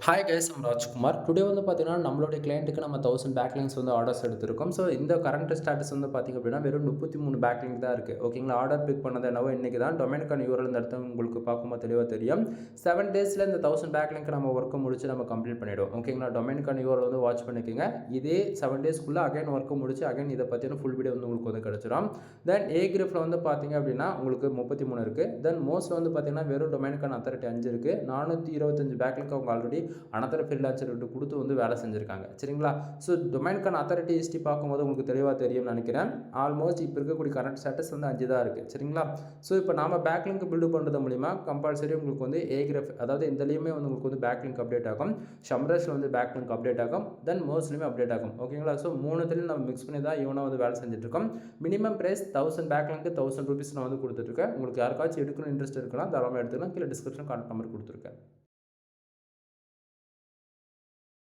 Hi guys, I'm Rajkumar. Today வந்து பார்த்தீங்கன்னா, நம்மளுடைய கிளையண்ட்டுக்கு நம்ம 1000 பேக்லிங்க்ஸ் வந்து ஆர்டர்ஸ் எடுத்திருக்கோம். ஸோ இந்த கரண்ட் ஸ்டேட்டஸ் வந்து பார்த்தீங்க அப்படின்னா, வெறும் 33 பேக்லிங்க் தான் இருக்குது. ஓகேங்களா? ஆர்டர் பிக் பண்ணது என்னவோ இன்னைக்கு தான். டொமைனுக்கான யூஆர்எல் இந்த இடத்துல உங்களுக்கு பார்க்கும்போது தெளிவாக தெரியும். 7 டேஸில் இந்த 1000 பேக்லிங்க் நம்ம ஒர்க்கை முடிச்சு நம்ம கம்ப்ளீட் பண்ணிவிடுவோம். ஓகேங்களா? டொமைனுக்கான யூஆர்எல் வந்து வாட்ச் பண்ணிக்கோங்க. இதே 7 டேஸ்க்குள்ளே அகைன் ஒர்க்கை முடிச்சு அகைன் இதை பற்றின ஃபுல் வீடியோ வந்து உங்களுக்கு வந்து கிடச்சிடும். தென் ஏ கிரிஃபில் வந்து பார்த்தீங்க அப்படின்னா உங்களுக்கு 33 இருக்குது. தென் மோஸ்ட்டில் வந்து பார்த்தீங்கன்னா வெறும் டொமைனுக்கான அத்தாரிட்டி 5 இருக்குது. 425 பேக்லிங்க் அவங்க ஆல்ரெடி அனதர் ஃப்ரீலான்சர் கொடுத்து வந்து வேலை செஞ்சுருக்காங்க. சரிங்களா? ஸோ டொமைனுக்கான அத்தாரிட்டி ஹிஸ்ட்ரி பார்க்கும்போது உங்களுக்கு தெளிவாக தெரியும்னு நினைக்கிறேன். ஆல்மோஸ்ட் இப்போ இருக்கக்கூடிய கரண்ட் ஸ்டேட்டஸ் வந்து 5 தான் இருக்குது. சரிங்களா? ஸோ இப்போ நாம பேக்லிங்க் பில்டு பண்ணுறது மூலிமா கம்பல்சரி உங்களுக்கு வந்து ஏகிரஃப், அதாவது இந்தலையுமே வந்து உங்களுக்கு வந்து பேக்லிங்க் அப்டேட் ஆகும். ஷம்ரஸில் வந்து பேக்லிங்க் அப்டேட் ஆகும். தென் மோஸ்ட்லியுமே அப்டேட் ஆகும். ஓகேங்களா? ஸோ மூணுத்துலையும் நம்ம மிக்ஸ் பண்ணி தான் இவனை வந்து வேலை செஞ்சுட்ருக்கோம். மினிமம் ப்ரைஸ் 1000 பேக்லிங்க்கு 1000 ரூபீஸ் நான் வந்து கொடுத்துட்ருக்கேன். உங்களுக்கு யாருக்காச்சும் எடுக்கணும் இன்ட்ரெஸ்ட் இருக்கலாம், தாராளமாக எடுத்துக்கலாம். கீழே டிஸ்கிரிப்ஷன் கான்டாக்ட் நம்பர் கொடுத்துருக்கேன்.